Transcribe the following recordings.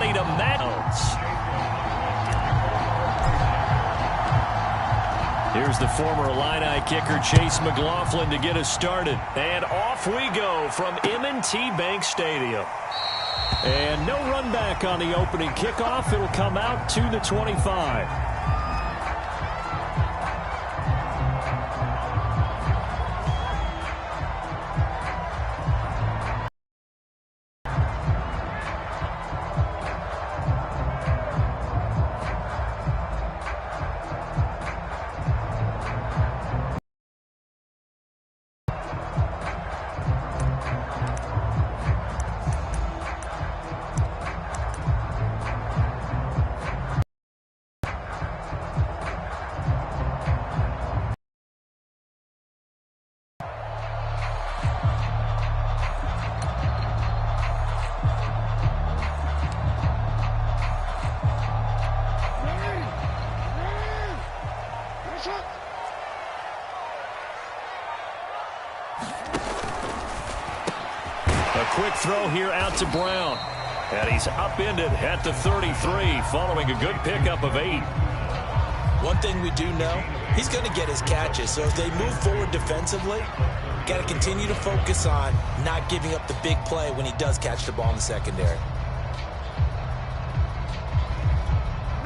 20 to Mounds. Here's the former Illini kicker, Chase McLaughlin, to get us started. And off we go from M&T Bank Stadium. And no run back on the opening kickoff. It'll come out to the 25. Quick throw here out to Brown. And he's upended at the 33 following a good pickup of 8. One thing we do know, he's going to get his catches. So as they move forward defensively, got to continue to focus on not giving up the big play when he does catch the ball in the secondary.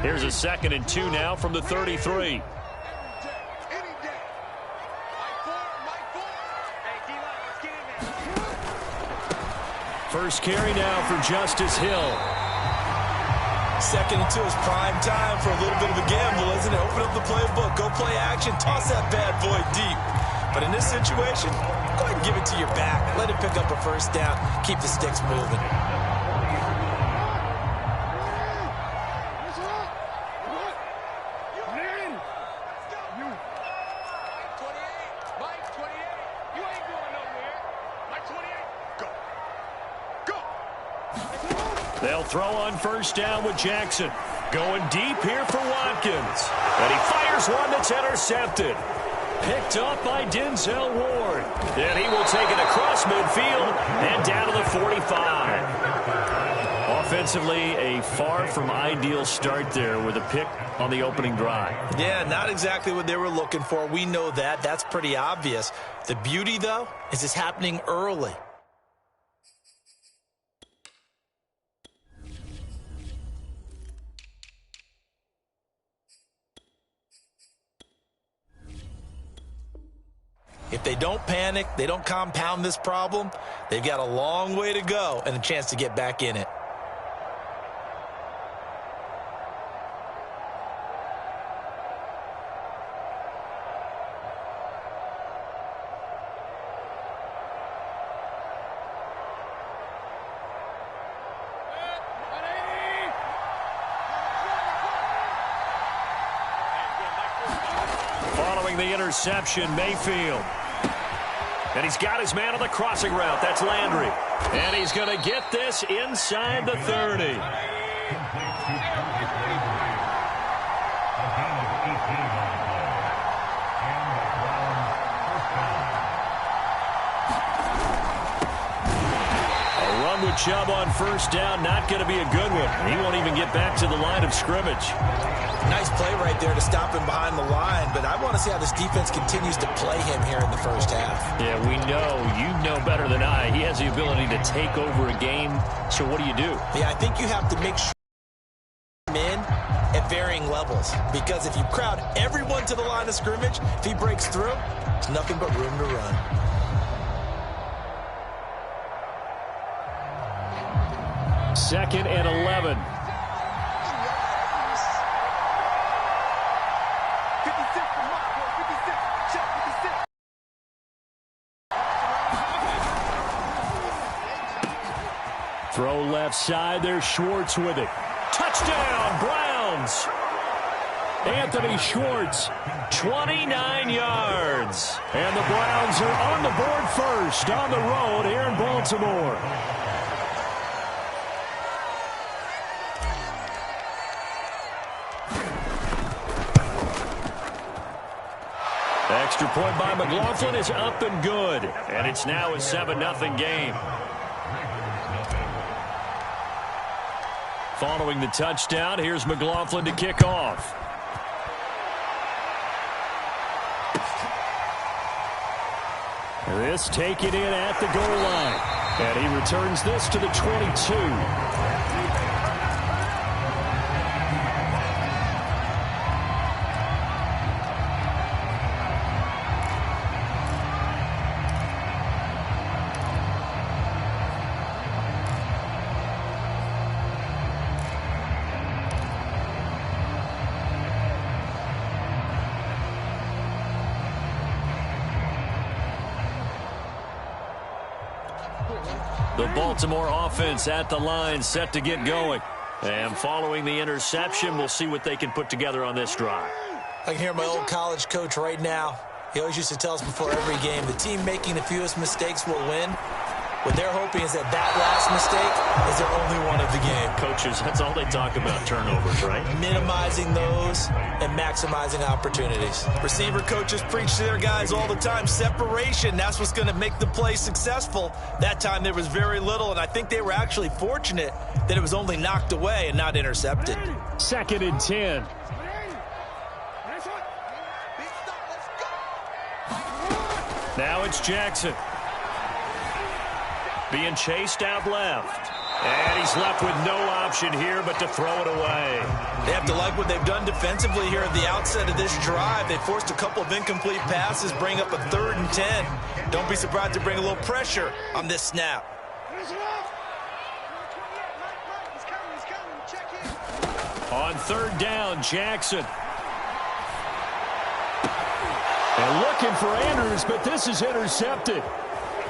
Here's a 2nd and 2 now from the 33. First carry now for Justice Hill. 2nd and 2 is prime time for a little bit of a gamble, isn't it? Open up the playbook, go play action, toss that bad boy deep. But in this situation, go ahead and give it to your back. Let it pick up a first down. Keep the sticks moving. They'll throw on first down with Jackson. Going deep here for Watkins. And he fires one that's intercepted. Picked up by Denzel Ward. And he will take it across midfield and down to the 45. Offensively, a far from ideal start there with a pick on the opening drive. Yeah, not exactly what they were looking for. We know that. That's pretty obvious. The beauty, though, is it's happening early. If they don't panic, they don't compound this problem, they've got a long way to go and a chance to get back in it. Following the interception, Mayfield. And he's got his man on the crossing route. That's Landry. And he's going to get this inside the 30. A run with Chubb on first down, not going to be a good one. He won't even get back to the line of scrimmage. Nice play right there to stop him behind the line, but I want to see how this defense continues to play him here in the first half. Yeah, we know. You know better than I. He has the ability to take over a game, so what do you do? Yeah, I think you have to make sure him in at varying levels, because if you crowd everyone to the line of scrimmage, if he breaks through, there's nothing but room to run. Second and 11. Throw left side. There's Schwartz with it. Touchdown, Browns. Anthony Schwartz, 29 yards. And the Browns are on the board first on the road here in Baltimore. Extra point by McLaughlin is up and good. And it's now a 7-0 game. Following the touchdown, here's McLaughlin to kick off. This taken in at the goal line. And he returns this to the 22. The Baltimore offense at the line, set to get going. And following the interception, we'll see what they can put together on this drive. I can hear my old college coach right now. He always used to tell us before every game, the team making the fewest mistakes will win. What they're hoping is that last mistake is their only one of the game. Coaches, that's all they talk about, turnovers, right? Minimizing those and maximizing opportunities. Receiver coaches preach to their guys all the time. Separation, that's what's going to make the play successful. That time there was very little, and I think they were actually fortunate that it was only knocked away and not intercepted. 2nd and 10. Now it's Jackson. Being chased out left. And he's left with no option here but to throw it away. They have to like what they've done defensively here at the outset of this drive. They forced a couple of incomplete passes, bring up a 3rd and 10. Don't be surprised to bring a little pressure on this snap. On 3rd down, Jackson. And looking for Andrews, but this is intercepted.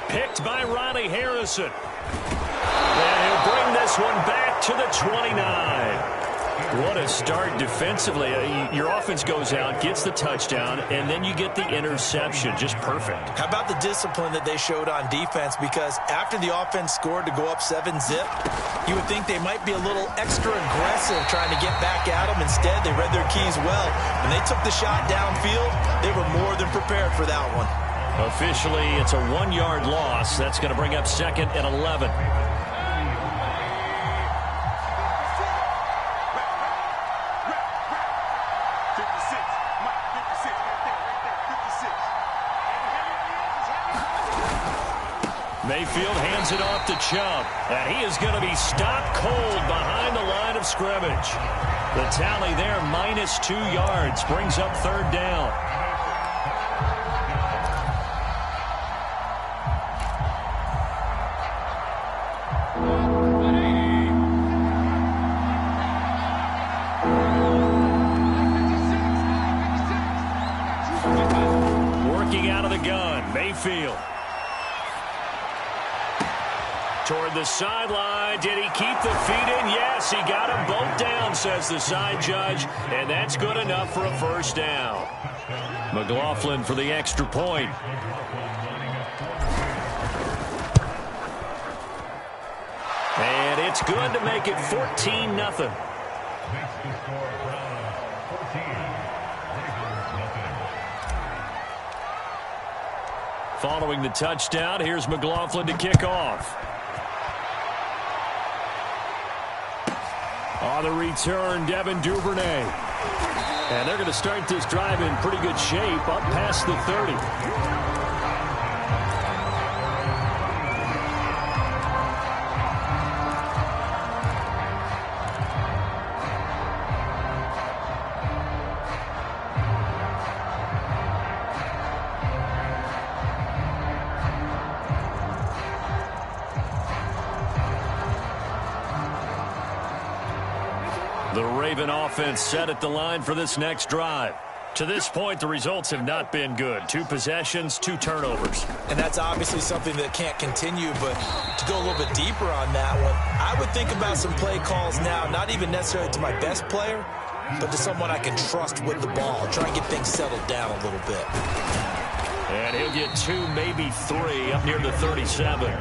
Picked by Ronnie Harrison. And he'll bring this one back to the 29. What a start defensively. Your offense goes out, gets the touchdown, and then you get the interception. Just perfect. How about the discipline that they showed on defense? Because after the offense scored to go up 7-zip, you would think they might be a little extra aggressive trying to get back at them. Instead, they read their keys well. When they took the shot downfield, they were more than prepared for that one. Officially, it's a 1-yard loss. That's going to bring up 2nd and 11. Mayfield hands it off to Chubb, and he is going to be stopped cold behind the line of scrimmage. The tally there, -2 yards, brings up 3rd down. Working out of the gun, Mayfield. Toward the sideline. Did he keep the feet in? Yes, he got them both down, says the side judge, and that's good enough for a 1st down. McLaughlin for the extra point. And it's good to make it 14-0. Following the touchdown, here's McLaughlin to kick off. On the return, Devin Duvernay. And they're going to start this drive in pretty good shape, up past the 30. The Raven offense set at the line for this next drive. To this point, the results have not been good. 2 possessions, 2 turnovers. And that's obviously something that can't continue, but to go a little bit deeper on that one, I would think about some play calls now, not even necessarily to my best player, but to someone I can trust with the ball. Try and get things settled down a little bit. And he'll get 2, maybe 3, up near the 37.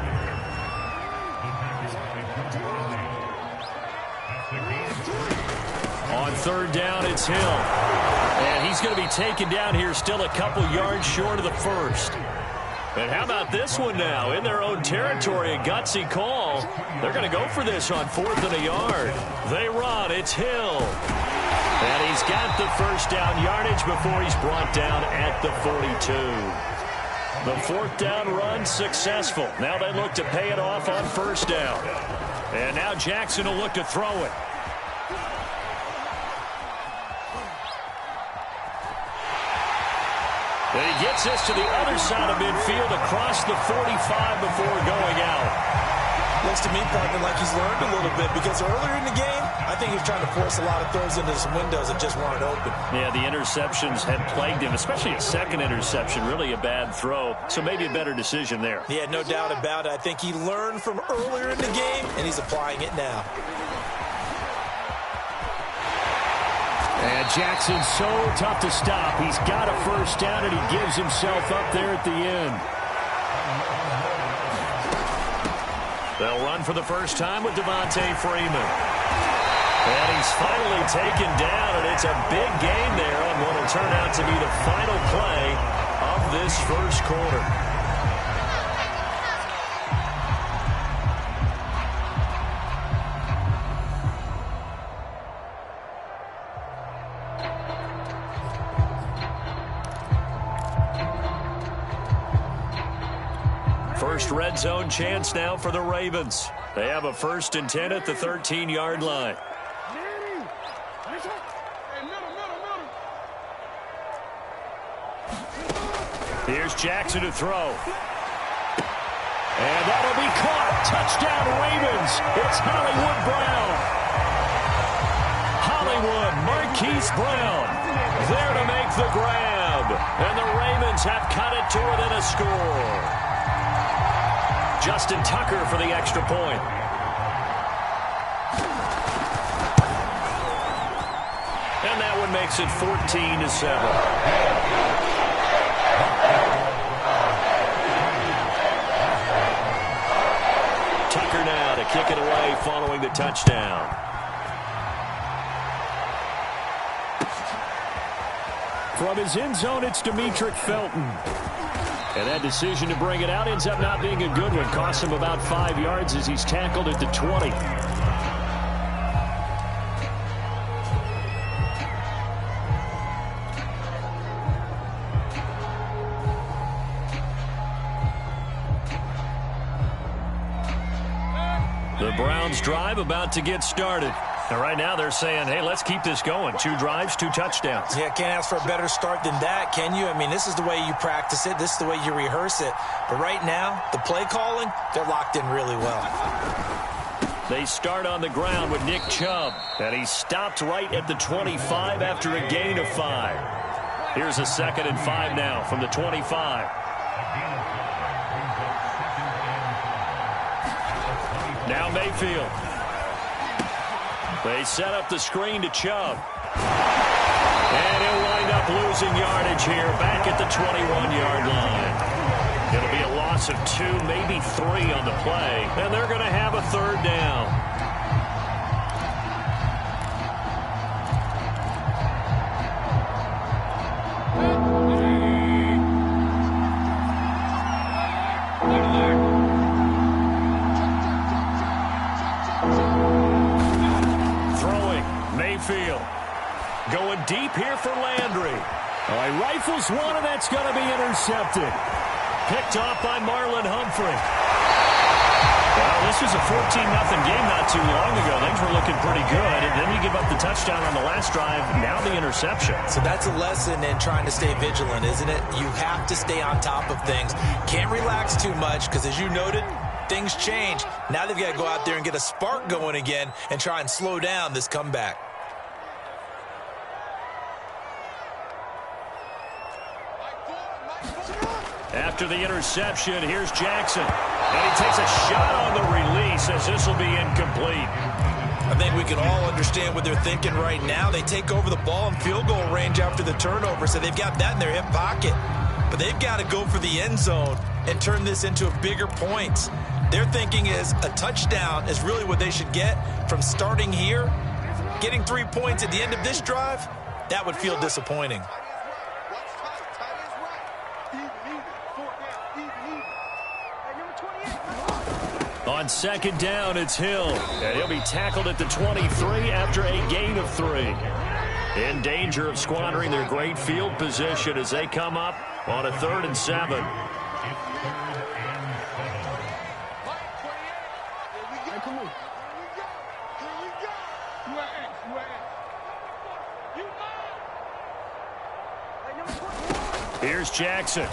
On 3rd down, it's Hill. And he's going to be taken down here, still a couple yards short of the 1st. And how about this one now? In their own territory, a gutsy call. They're going to go for this on 4th and a yard. They run. It's Hill. And he's got the first down yardage before he's brought down at the 42. The 4th down run successful. Now they look to pay it off on 1st down. And now Jackson will look to throw it. And he gets this to the other side of midfield across the 45 before going out. Looks to me, partner, like he's learned a little bit, because earlier in the game, I think he was trying to force a lot of throws into some windows that just weren't open. Yeah, the interceptions had plagued him, especially a second interception, really a bad throw. So maybe a better decision there. Yeah, no doubt about it. I think he learned from earlier in the game, and he's applying it now. And Jackson's so tough to stop. He's got a first down, and he gives himself up there at the end. They'll run for the first time with Devontae Freeman. And he's finally taken down, and it's a big gain there on what will turn out to be the final play of this first quarter. First red zone chance now for the Ravens. They have a 1st and 10 at the 13-yard line. Here's Jackson to throw. And that'll be caught. Touchdown Ravens. It's Hollywood Brown. Hollywood, Marquise Brown, there to make the grab. And the Ravens have cut it to within a score. Justin Tucker for the extra point. And that one makes it 14-7. Tucker now to kick it away following the touchdown. From his end zone, it's Demetric Felton. And that decision to bring it out ends up not being a good one. Costs him about 5 yards as he's tackled at the 20. The Browns drive about to get started. And right now they're saying, hey, let's keep this going. 2 drives, 2 touchdowns. Yeah, can't ask for a better start than that, can you? I mean, this is the way you practice it. This is the way you rehearse it. But right now, the play calling, they're locked in really well. They start on the ground with Nick Chubb. And he's stopped right at the 25 after a gain of 5. Here's a 2nd and 5 now from the 25. Now Mayfield. They set up the screen to Chubb. And he'll wind up losing yardage here back at the 21-yard line. It'll be a loss of 2, maybe 3 on the play. And they're going to have a 3rd down. Going deep here for Landry. Oh, he rifles one, and that's going to be intercepted. Picked off by Marlon Humphrey. Well, this was a 14-0 game not too long ago. Things were looking pretty good, and then you give up the touchdown on the last drive, now the interception. So that's a lesson in trying to stay vigilant, isn't it? You have to stay on top of things. Can't relax too much, because as you noted, things change. Now they've got to go out there and get a spark going again and try and slow down this comeback. After the interception, here's Jackson. And he takes a shot on the release as this will be incomplete. I think we can all understand what they're thinking right now. They take over the ball in field goal range after the turnover, so they've got that in their hip pocket. But they've got to go for the end zone and turn this into a bigger point. Their thinking is a touchdown is really what they should get from starting here. Getting 3 points at the end of this drive, that would feel disappointing. On second down, it's Hill. And he'll be tackled at the 23 after a gain of 3. In danger of squandering their great field position as they come up on a 3rd and 7. Here's Jackson. And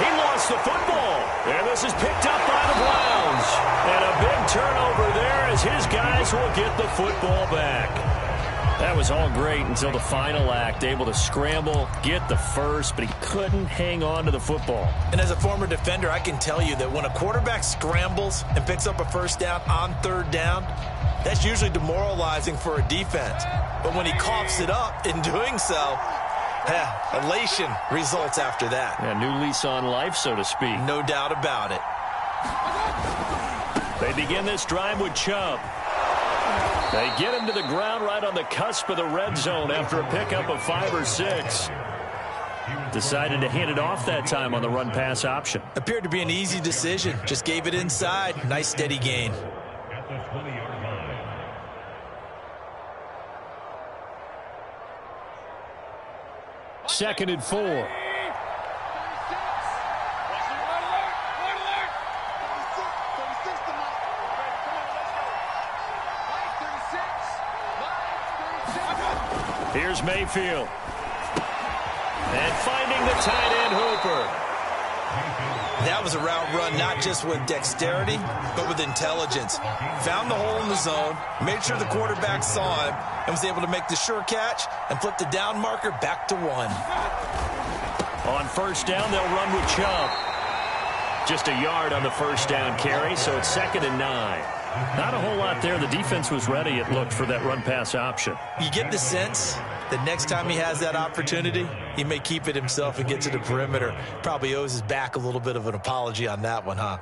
he lost the football. And this is picked up by the Browns. And a big turnover there as his guys will get the football back. That was all great until the final act. Able to scramble, get the first, but he couldn't hang on to the football. And as a former defender, I can tell you that when a quarterback scrambles and picks up a first down on 3rd down, that's usually demoralizing for a defense. But when he coughs it up in doing so, elation results after that. Yeah, new lease on life, so to speak. No doubt about it. They begin this drive with Chubb. They get him to the ground right on the cusp of the red zone after a pickup of 5 or 6. Decided to hand it off that time on the run-pass option. Appeared to be an easy decision. Just gave it inside. Nice steady gain. Second and 4. Here's Mayfield. And finding the tight end Hooper. That was a route run not just with dexterity, but with intelligence. Found the hole in the zone, made sure the quarterback saw him, and was able to make the sure catch and flip the down marker back to 1. On first down, they'll run with Chubb. Just a yard on the first down carry, so it's 2nd and 9. Not a whole lot there. The defense was ready, it looked, for that run-pass option. You get the sense that next time he has that opportunity, he may keep it himself and get to the perimeter. Probably owes his back a little bit of an apology on that one, huh?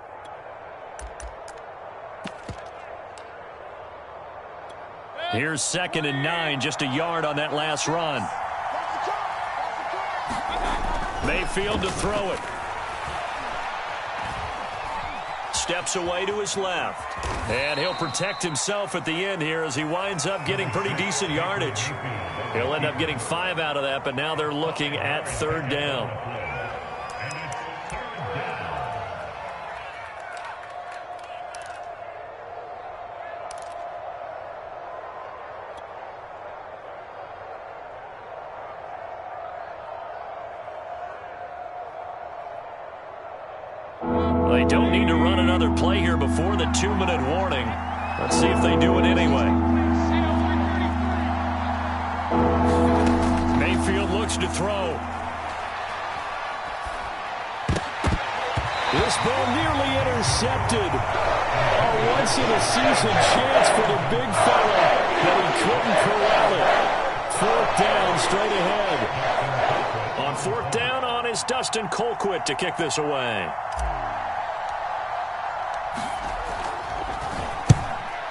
Here's 2nd and 9, just a yard on that last run. Mayfield to throw it. Steps away to his left. And he'll protect himself at the end here as he winds up getting pretty decent yardage. He'll end up getting 5 out of that, but now they're looking at 3rd down. They don't need to run another play here before the 2-minute warning. Let's see if they do it anyway. Mayfield looks to throw. This ball nearly intercepted. A once-in-a-season chance for the big fella, but he couldn't corral it. 4th down, straight ahead. On 4th down on is Dustin Colquitt to kick this away.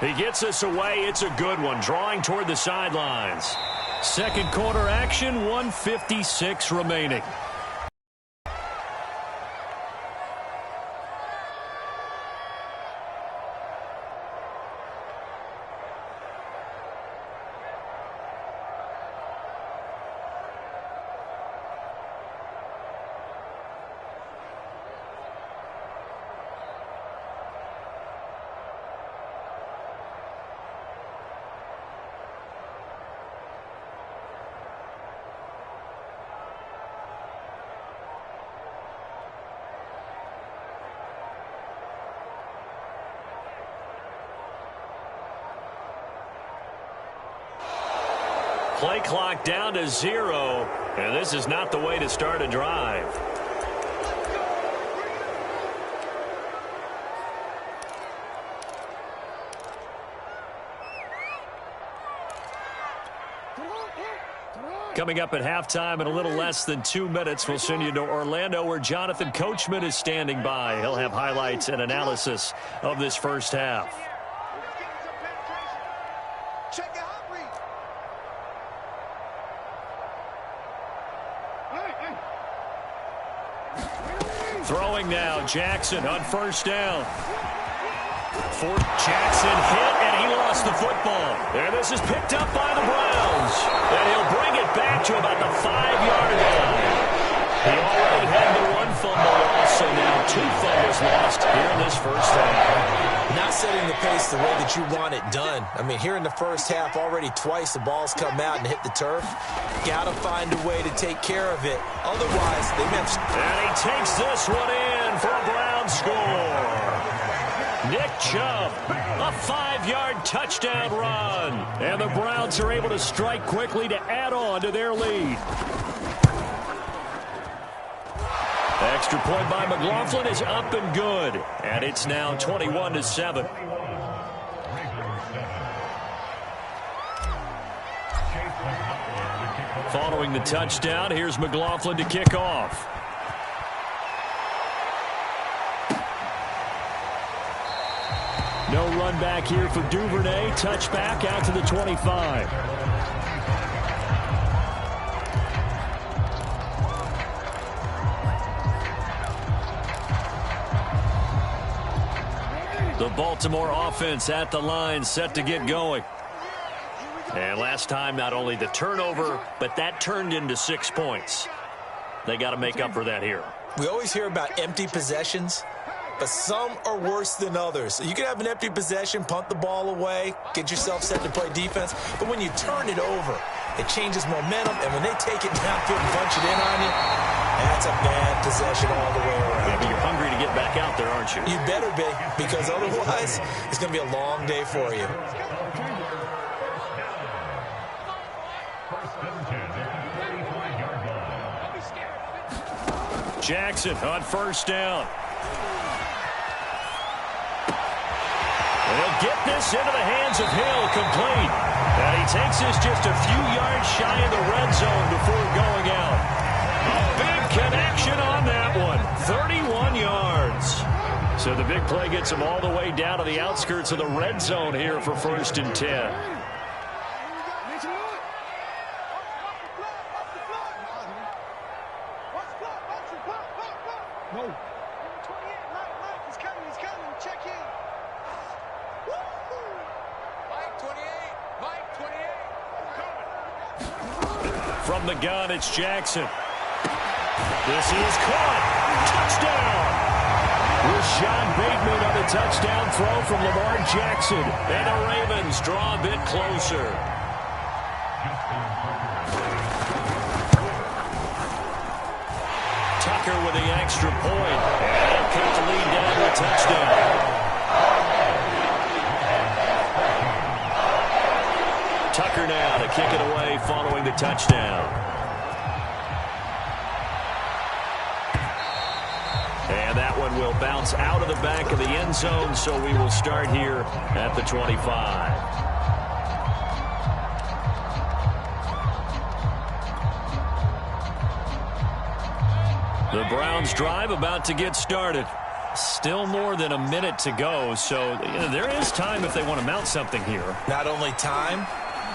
He gets this away. It's a good one, drawing toward the sidelines. Second quarter action, 1:56 remaining. Play clock down to 0, and this is not the way to start a drive. Coming up at halftime in a little less than 2 minutes, we'll send you to Orlando where Jonathan Coachman is standing by. He'll have highlights and analysis of this first half. Throwing now, Jackson on first down. Jackson hit, and he lost the football. And this is picked up by the Browns. And he'll bring it back to about the 5-yard line. He already had the one fumble loss, so now 2 fumbles lost here in this first half. Not setting the pace the way that you want it done. I mean, here in the first half, already twice the ball's come out and hit the turf. Got to find a way to take care of it. Otherwise, they miss. And he takes this one in for a Brown score. Nick Chubb, a 5-yard touchdown run. And the Browns are able to strike quickly to add on to their lead. Extra point by McLaughlin is up and good. And it's now 21-7. Following the touchdown, here's McLaughlin to kick off. No run back here for Duvernay. Touchback out to the 25. The Baltimore offense at the line, set to get going. And last time, not only the turnover, but that turned into 6 points. They got to make up for that here. We always hear about empty possessions, but some are worse than others. You can have an empty possession, punt the ball away, get yourself set to play defense, but when you turn it over, it changes momentum, and when they take it downfield and punch it in on you, that's a bad possession all the way around. Yeah, but you're hungry to get back out there, aren't you? You better be, because otherwise, it's going to be a long day for you. Jackson on first down. They'll get this into the hands of Hill, complete. And he takes this just a few yards shy of the red zone before going out. A big connection on that one, 31 yards. So the big play gets him all the way down to the outskirts of the red zone here for 1st and 10. From the gun, it's Jackson. This is caught. Touchdown. Rashad Bateman on the touchdown throw from Lamar Jackson. And the Ravens draw a bit closer. Tucker with the extra point. And he'll cut the lead down to a touchdown. Tucker now to kick it away following the touchdown. And that one will bounce out of the back of the end zone, so we will start here at the 25. The Browns drive about to get started. Still more than a minute to go, so there is time if they want to mount something here. Not only time,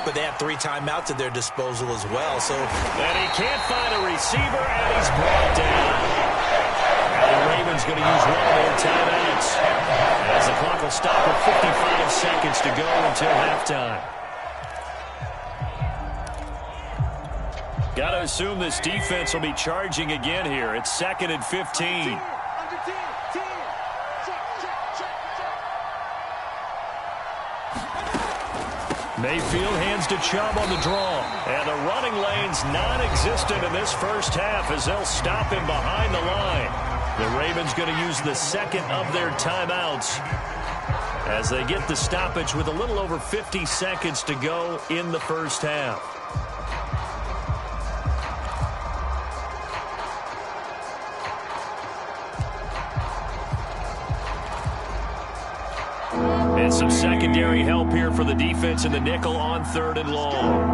but they have 3 timeouts at their disposal as well. And he can't find a receiver, and he's brought down. And the Ravens going to use one of their timeouts, as the clock will stop with 55 seconds to go until halftime. Got to assume this defense will be charging again here. It's 2nd and 15. Mayfield hands to Chubb on the draw. And the running lane's non-existent in this first half as they'll stop him behind the line. The Ravens going to use the 2nd of their timeouts as they get the stoppage with a little over 50 seconds to go in the first half. And some secondary help here for the defense in the nickel on 3rd and long.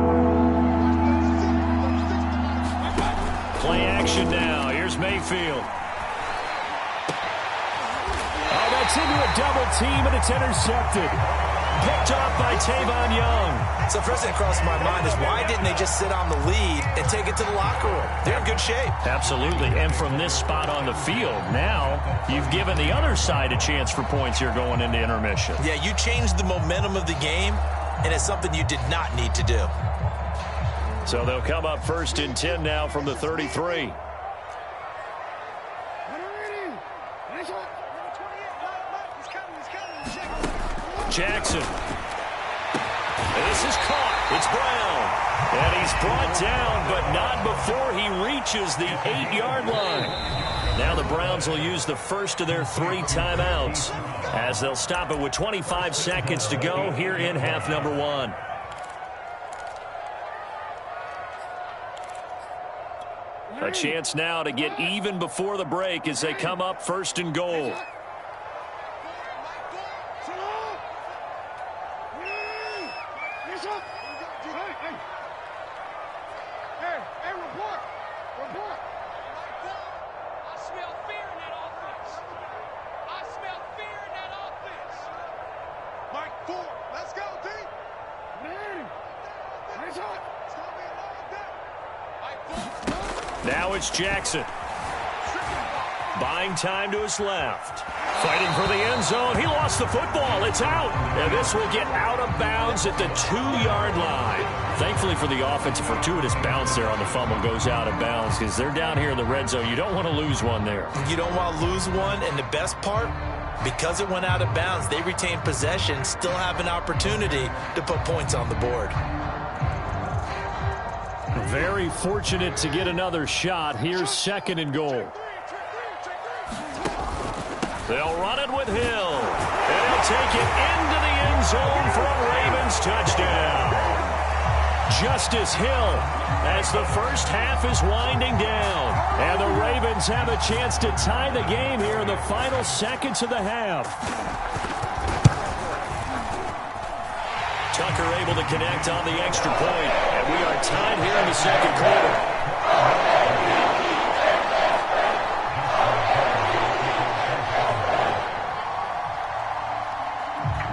Play action now. Here's Mayfield. Oh, that's into a double team, and it's intercepted. Picked off by Tavon Young. So first thing that crossed my mind is why didn't they just sit on the lead and take it to the locker room? They're in good shape. Absolutely. And from this spot on the field, now you've given the other side a chance for points here going into intermission. Yeah, you changed the momentum of the game, and it's something you did not need to do. So they'll come up 1st and 10 now from the 33. Jackson. This is caught. It's Brown. And he's brought down, but not before he reaches the 8-yard line. Now the Browns will use the first of their 3 timeouts as they'll stop it with 25 seconds to go here in half number 1. A chance now to get even before the break as they come up 1st and goal. Now it's Jackson. Buying time to his left. Fighting for the end zone. He lost the football. It's out. And this will get out of bounds at the 2-yard line. Thankfully for the offense, a fortuitous bounce there on the fumble goes out of bounds because they're down here in the red zone. You don't want to lose one there. You don't want to lose one, and the best part, because it went out of bounds, they retain possession, still have an opportunity to put points on the board. Very fortunate to get another shot. Here's 2nd and goal. They'll run it with Hill. And he'll take it into the end zone for a Ravens touchdown. Justice Hill as the first half is winding down. And the Ravens have a chance to tie the game here in the final seconds of the half. Tucker able to connect on the extra point. And we are tied here in the 2nd quarter.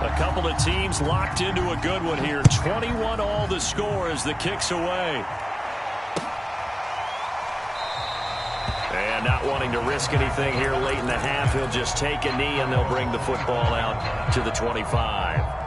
A couple of teams locked into a good one here. 21 all the score as the kick's away. And not wanting to risk anything here late in the half, he'll just take a knee and they'll bring the football out to the 25.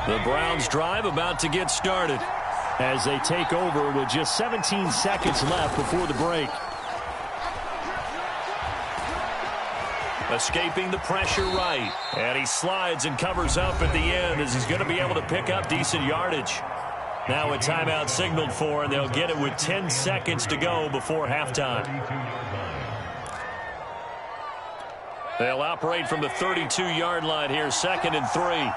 The Browns drive about to get started as they take over with just 17 seconds left before the break. Escaping the pressure right. And he slides and covers up at the end as he's going to be able to pick up decent yardage. Now a timeout signaled for, and they'll get it with 10 seconds to go before halftime. They'll operate from the 32-yard line here, 2nd and 3.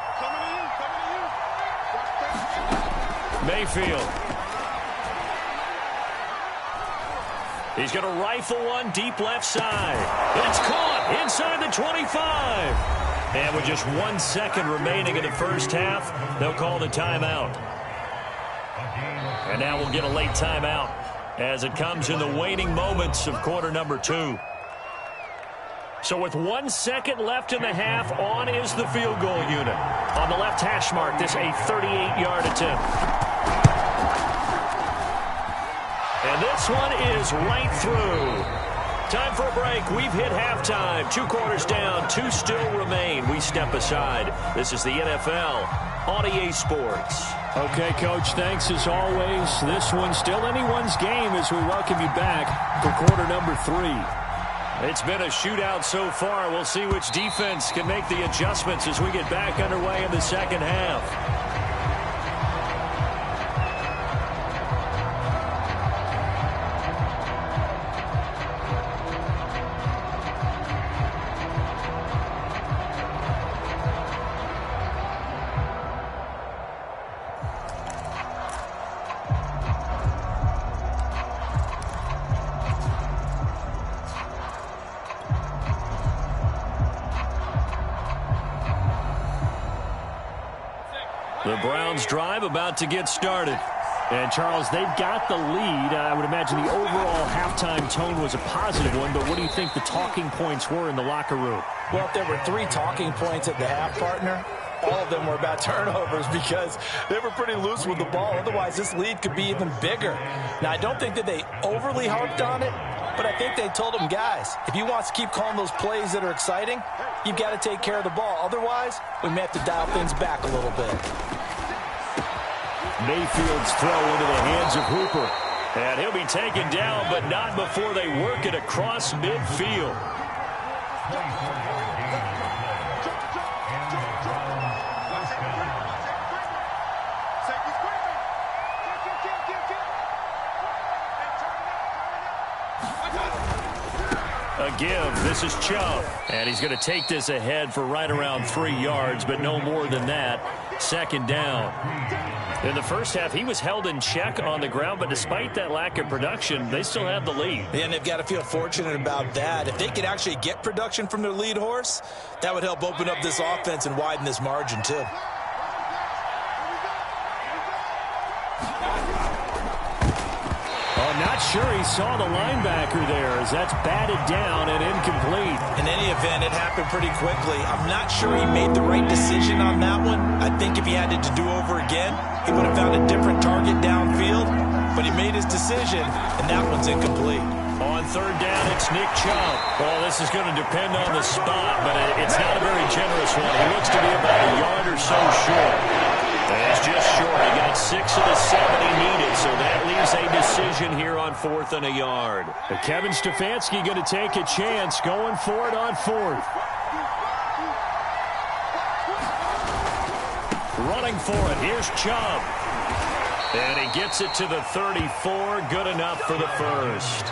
Mayfield. He's going to rifle one deep left side. It's caught inside the 25. And with just 1 second remaining in the first half, they'll call the timeout. And now we'll get a late timeout as it comes in the waning moments of quarter number 2. So with 1 second left in the half, on is the field goal unit. On the left hash mark, this a 38-yard attempt. And this one is right through. Time for a break. We've hit halftime. 2 quarters down, 2 still remain. We step aside. This is the NFL on EA Sports. Okay, Coach, thanks as always. This one's still anyone's game as we welcome you back for quarter number 3. It's been a shootout so far. We'll see which defense can make the adjustments as we get back underway in the second half. The Browns drive about to get started. And, Charles, they've got the lead. I would imagine the overall halftime tone was a positive one, but what do you think the talking points were in the locker room? Well, if there were 3 talking points at the half, partner, all of them were about turnovers because they were pretty loose with the ball. Otherwise, this lead could be even bigger. Now, I don't think that they overly harped on it, but I think they told them, guys, if you want to keep calling those plays that are exciting, you've got to take care of the ball. Otherwise, we may have to dial things back a little bit. Mayfield's throw into the hands of Hooper. And he'll be taken down, but not before they work it across midfield. A give. This is Chubb. And he's going to take this ahead for right around 3 yards, but no more than that. Second down. In the first half, he was held in check on the ground, but despite that lack of production, they still have the lead. Yeah, and they've got to feel fortunate about that. If they could actually get production from their lead horse, that would help open up this offense and widen this margin, too. I'm not sure he saw the linebacker there as that's batted down and incomplete. In any event, it happened pretty quickly. I'm not sure he made the right decision on that one. I think if he had it to do over again, he would have found a different target downfield. But he made his decision, and that one's incomplete. On third down, it's Nick Chubb. Well, this is going to depend on the spot, but it's not a very generous one. He looks to be about a yard or so short. That's just short. He got 6 of the 7 he needed, so that leaves a decision here on 4th and a yard. But Kevin Stefanski going to take a chance going for it on 4th. Running for it. Here's Chubb. And he gets it to the 34. Good enough for the first.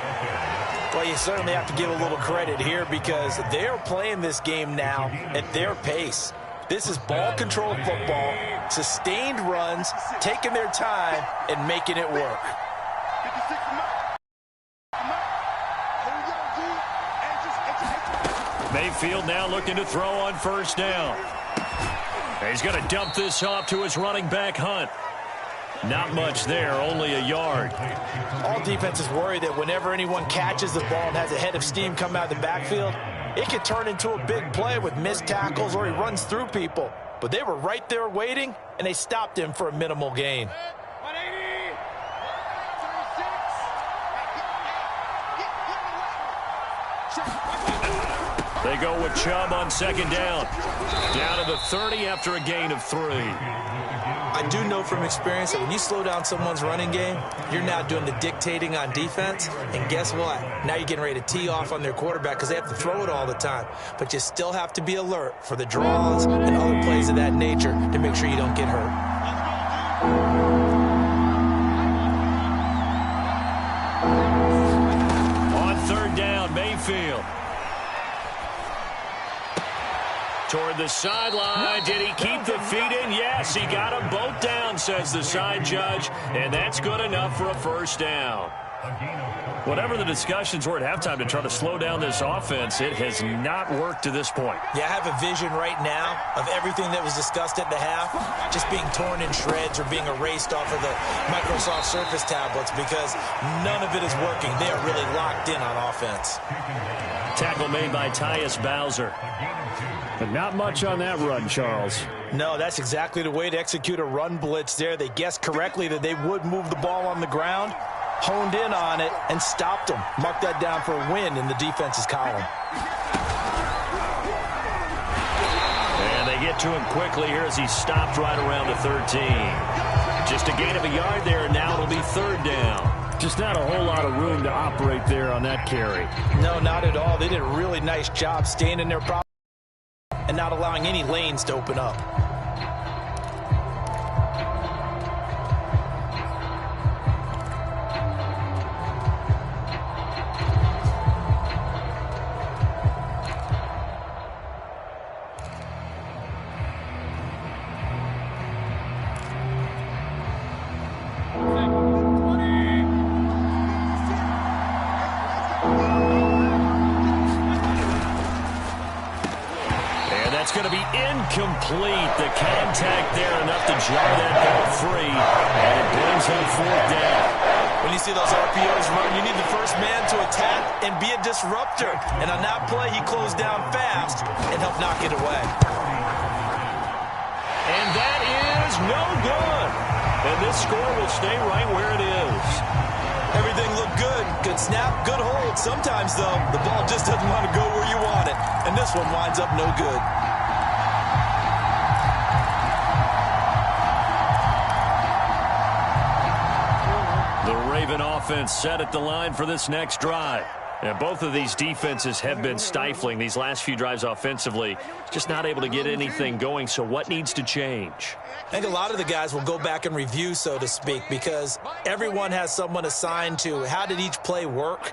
Well, you certainly have to give a little credit here because they're playing this game now at their pace. This is ball control football, sustained runs, taking their time, and making it work. Mayfield now looking to throw on first down. He's going to dump this off to his running back, Hunt. Not much there, only a yard. All defenses worry that whenever anyone catches the ball and has a head of steam come out of the backfield, it could turn into a big play with missed tackles or he runs through people. But they were right there waiting, and they stopped him for a minimal gain. They go with Chubb on second down. Down to the 30 after a gain of 3. I do know from experience that when you slow down someone's running game, you're now doing the dictating on defense. And guess what? Now you're getting ready to tee off on their quarterback because they have to throw it all the time. But you still have to be alert for the draws and other plays of that nature to make sure you don't get hurt. On third down, Mayfield. Toward the sideline. Did he keep the feet in? Yes, he got them both down, says the side judge. And that's good enough for a first down. Whatever the discussions were at halftime to try to slow down this offense, it has not worked to this point. Yeah, I have a vision right now of everything that was discussed at the half just being torn in shreds or being erased off of the Microsoft Surface tablets because none of it is working. They are really locked in on offense. Tackle made by Tyus Bowser. But not much on that run, Charles. No, that's exactly the way to execute a run blitz there. They guessed correctly that they would move the ball on the ground, honed in on it, and stopped them. Mark that down for a win in the defense's column. And they get to him quickly here as he stopped right around the 13. Just a gain of a yard there, and now it'll be third down. Just not a whole lot of room to operate there on that carry. No, not at all. They did a really nice job staying in their problem and not allowing any lanes to open up. That's going to be incomplete. The contact there enough to jar that ball free, and it brings him fourth down. When you see those RPOs run, you need the first man to attack and be a disruptor. And on that play, he closed down fast and helped knock it away. And that is no good. And this score will stay right where it is. Everything looked good. Good snap, good hold. Sometimes, though, the ball just doesn't want to go where you want it. And this one winds up no good. The Raven offense set at the line for this next drive. And both of these defenses have been stifling these last few drives offensively. Just not able to get anything going, so what needs to change? I think a lot of the guys will go back and review, so to speak, because everyone has someone assigned to how did each play work.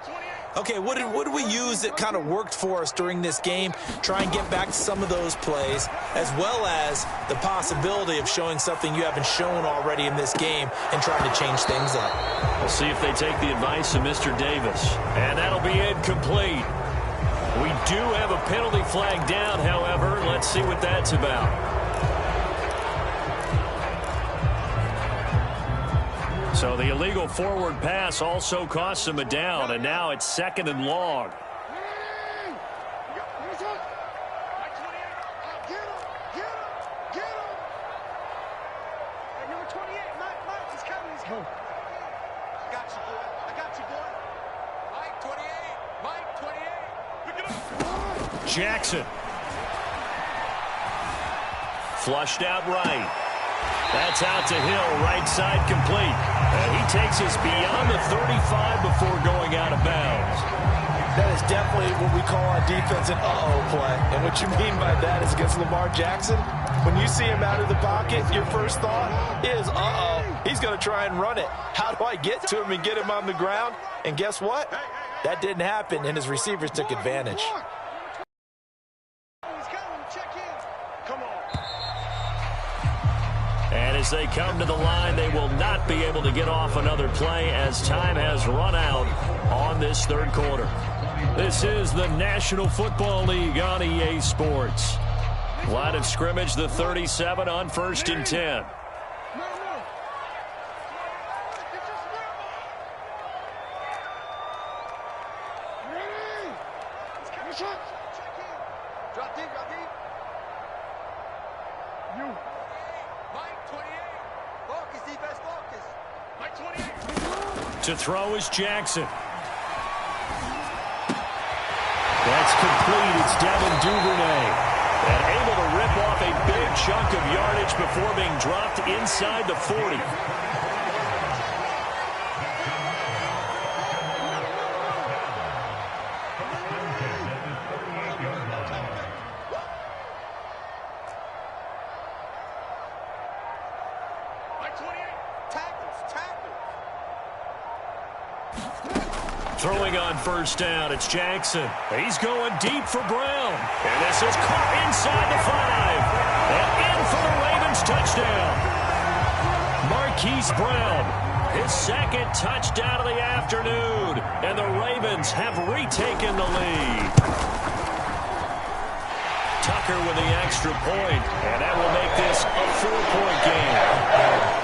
Okay, what did we use that kind of worked for us during this game? Try and get back to some of those plays, as well as the possibility of showing something you haven't shown already in this game and trying to change things up. We'll see if they take the advice of Mr. Davis. And that'll be incomplete. We do have a penalty flag down, however. Let's see what that's about. So the illegal forward pass also costs him a down, and now it's 2nd and long. Jackson. Flushed out right. That's out to Hill, right side complete. And he takes us beyond the 35 before going out of bounds. That is definitely what we call on defense an uh-oh play. And what you mean by that is against Lamar Jackson, when you see him out of the pocket, your first thought is, uh-oh, he's going to try and run it. How do I get to him and get him on the ground? And guess what? That didn't happen, and his receivers took advantage. And as they come to the line, they will not be able to get off another play as time has run out on this third quarter. This is the National Football League on EA Sports. Line of scrimmage, the 37 on 1st and 10. To throw is Jackson. That's complete. It's Devin Duvernay. And able to rip off a big chunk of yardage before being dropped inside the 40. Throwing on 1st down, it's Jackson. He's going deep for Brown. And this is caught inside the 5. And in for the Ravens touchdown. Marquise Brown, his 2nd touchdown of the afternoon. And the Ravens have retaken the lead. Tucker with the extra point. And that will make this a 4-point game.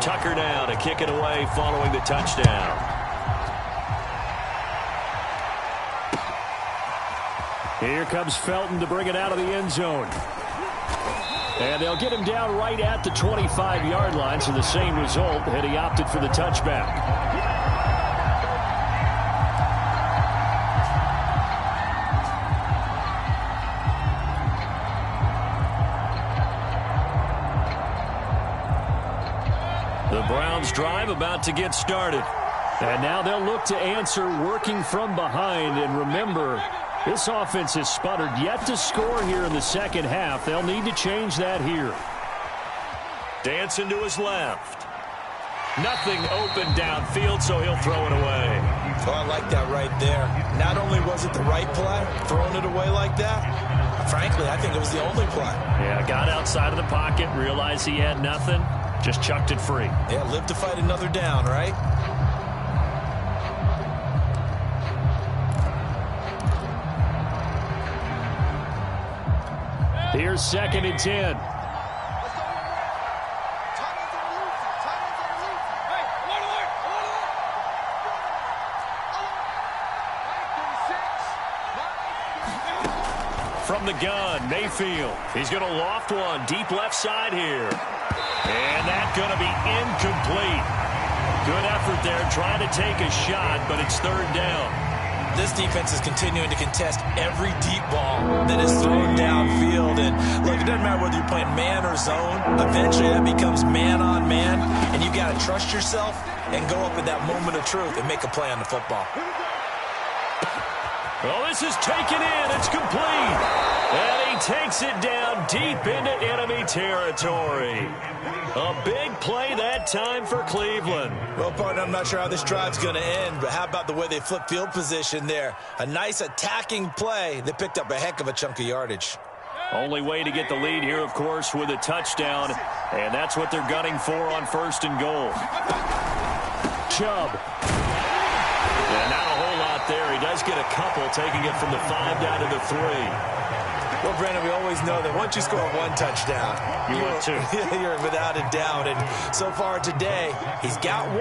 Tucker now to kick it away following the touchdown. Here comes Felton to bring it out of the end zone. And they'll get him down right at the 25-yard line, so the same result had he opted for the touchback. The Browns drive about to get started. And now they'll look to answer working from behind. And remember, this offense has sputtered yet to score here in the second half. They'll need to change that here. Dancing to his left. Nothing open downfield, so he'll throw it away. Oh, I like that right there. Not only was it the right play, throwing it away like that, frankly, I think it was the only play. Yeah, got outside of the pocket, realized he had nothing. Just chucked it free. Yeah, live to fight another down, right? Here's 2nd and 10. From the gun, Mayfield. He's going to loft one deep left side here. And that's going to be incomplete. Good effort there trying to take a shot, but it's 3rd down. This defense is continuing to contest every deep ball that is thrown downfield. And look, it doesn't matter whether you're playing man or zone. Eventually that becomes man on man, and you got to trust yourself and go up at that moment of truth and make a play on the football. Well, this is taken in. It's complete. And he takes it down deep into enemy territory. A big play that time for Cleveland. Well, partner, I'm not sure how this drive's going to end, but how about the way they flip field position there? A nice attacking play that picked up a heck of a chunk of yardage. Only way to get the lead here, of course, with a touchdown. And that's what they're gunning for on 1st and goal. Chubb. And not a whole lot there. He does get a couple, taking it from the 5 down to the 3. Well, Brandon, we always know that once you score 1 touchdown, you're without a doubt. And so far today, he's got 1,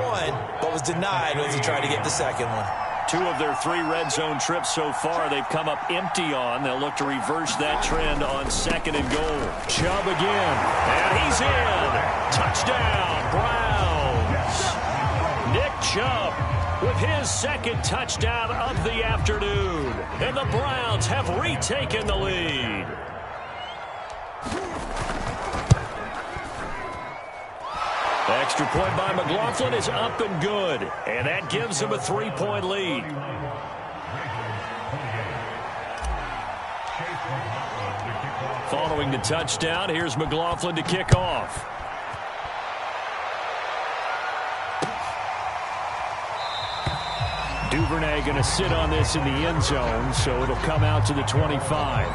but was denied as he tried to get the 2nd one. 2 of their 3 red zone trips so far, they've come up empty on. They'll look to reverse that trend on 2nd and goal. Chubb again. And he's in. Touchdown, Browns. Nick Chubb with his 2nd touchdown of the afternoon. And the Browns have retaken the lead. Extra point by McLaughlin is up and good. And that gives them a 3-point lead. Following the touchdown, here's McLaughlin to kick off. Duvernay going to sit on this in the end zone, so it'll come out to the 25.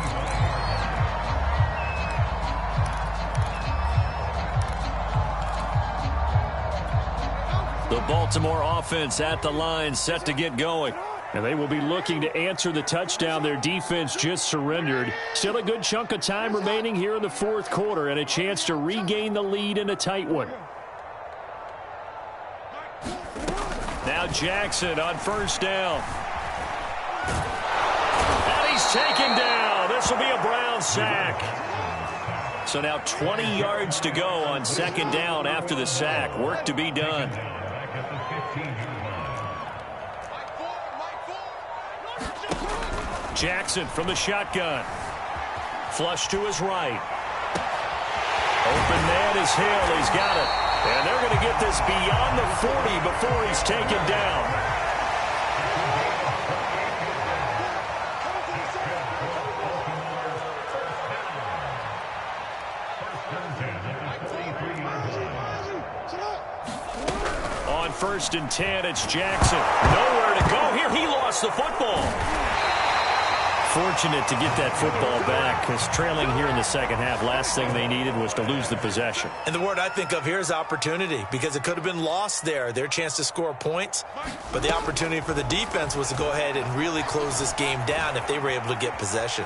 The Baltimore offense at the line, set to get going. And they will be looking to answer the touchdown their defense just surrendered. Still a good chunk of time remaining here in the 4th quarter and a chance to regain the lead in a tight one. Now Jackson on 1st down. And he's taken down. This will be a Brown sack. So now 20 yards to go on 2nd down after the sack. Work to be done. Jackson from the shotgun. Flush to his right. Open man is Hill. He's got it. And they're going to get this beyond the 40 before he's taken down. On 1st and 10, it's Jackson. Nowhere to go here. He lost the football. Fortunate to get that football back, because trailing here in the 2nd half, last thing they needed was to lose the possession. And the word I think of here is opportunity, because it could have been lost there, their chance to score points. But the opportunity for the defense was to go ahead and really close this game down if they were able to get possession.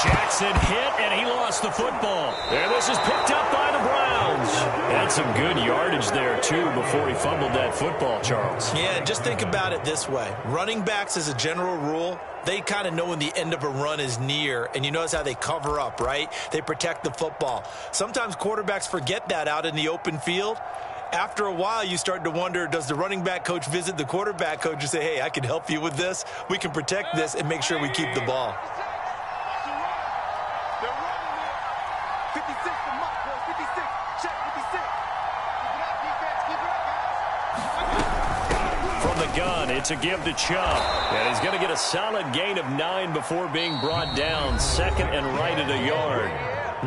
Jackson hit, and he lost the football. And this is picked up by the Browns. Had some good yardage there, too, before he fumbled that football, Charles. Yeah, just think about it this way. Running backs, as a general rule, they kind of know when the end of a run is near, and you notice how they cover up, right? They protect the football. Sometimes quarterbacks forget that out in the open field. After a while, you start to wonder, does the running back coach visit the quarterback coach and say, hey, I can help you with this. We can protect this and make sure we keep the ball. Gun. It's a give to Chubb. And he's going to get a solid gain of 9 before being brought down. 2nd and right at a yard.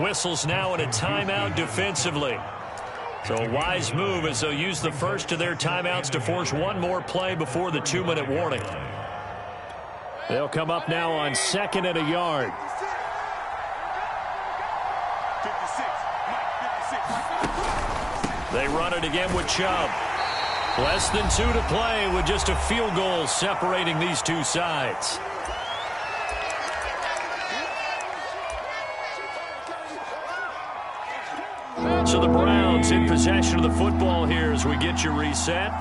Whistles now in a timeout defensively. So a wise move as they'll use the first of their timeouts to force one more play before the 2-minute warning. They'll come up now on 2nd and a yard. They run it again with Chubb. Less than 2 to play with just a field goal separating these two sides. So the Browns in possession of the football here as we get you reset.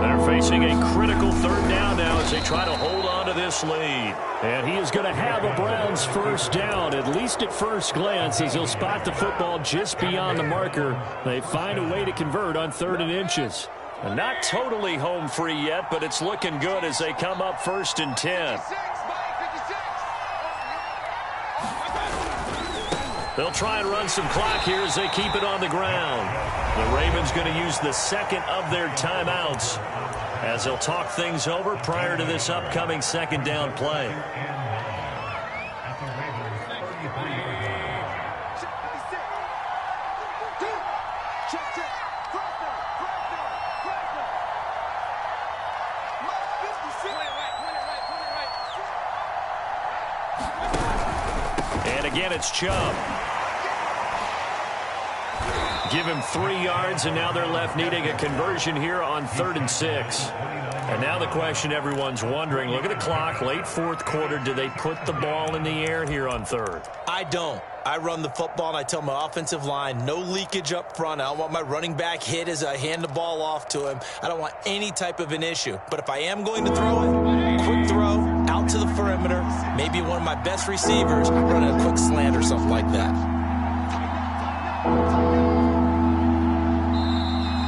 They're facing a critical third down now as they try to hold on to this lead. And he is going to have a Browns first down, at least at first glance, as he'll spot the football just beyond the marker. They find a way to convert on 3rd and inches. And not totally home free yet, but it's looking good as they come up 1st and 10. They'll try and run some clock here as they keep it on the ground. The Ravens going to use the second of their timeouts as they'll talk things over prior to this upcoming 2nd down play. And again, it's Chubb. Give him 3 yards, and now they're left needing a conversion here on 3rd and 6. And now the question everyone's wondering, look at the clock, late 4th quarter, do they put the ball in the air here on 3rd? I don't. I run the football, and I tell my offensive line, no leakage up front. I don't want my running back hit as I hand the ball off to him. I don't want any type of an issue. But if I am going to throw it, quick throw, out to the perimeter, maybe one of my best receivers running a quick slant or something like that.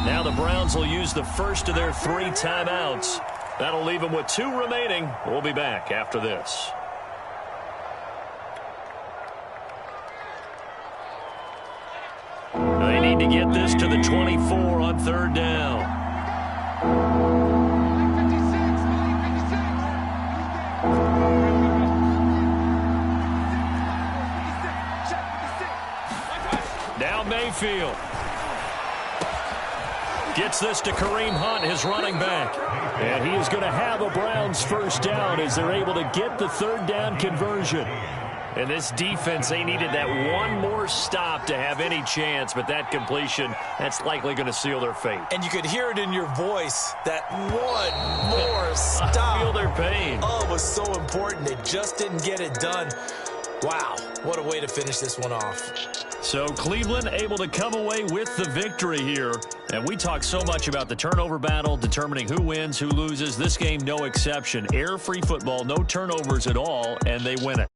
Now the Browns will use the first of their 3 timeouts. That'll leave them with 2 remaining. We'll be back after this. They need to get this to the 24 on 3rd down. Now Mayfield. Gets this to Kareem Hunt, his running back. And he is going to have a Browns first down as they're able to get the 3rd down conversion. And this defense, they needed that one more stop to have any chance, but that completion, that's likely going to seal their fate. And you could hear it in your voice, that one more stop. I feel their pain. Oh, it was so important. They just didn't get it done. Wow, what a way to finish this one off. So Cleveland able to come away with the victory here. And we talk so much about the turnover battle, determining who wins, who loses. This game, no exception. Error-free football, no turnovers at all, and they win it.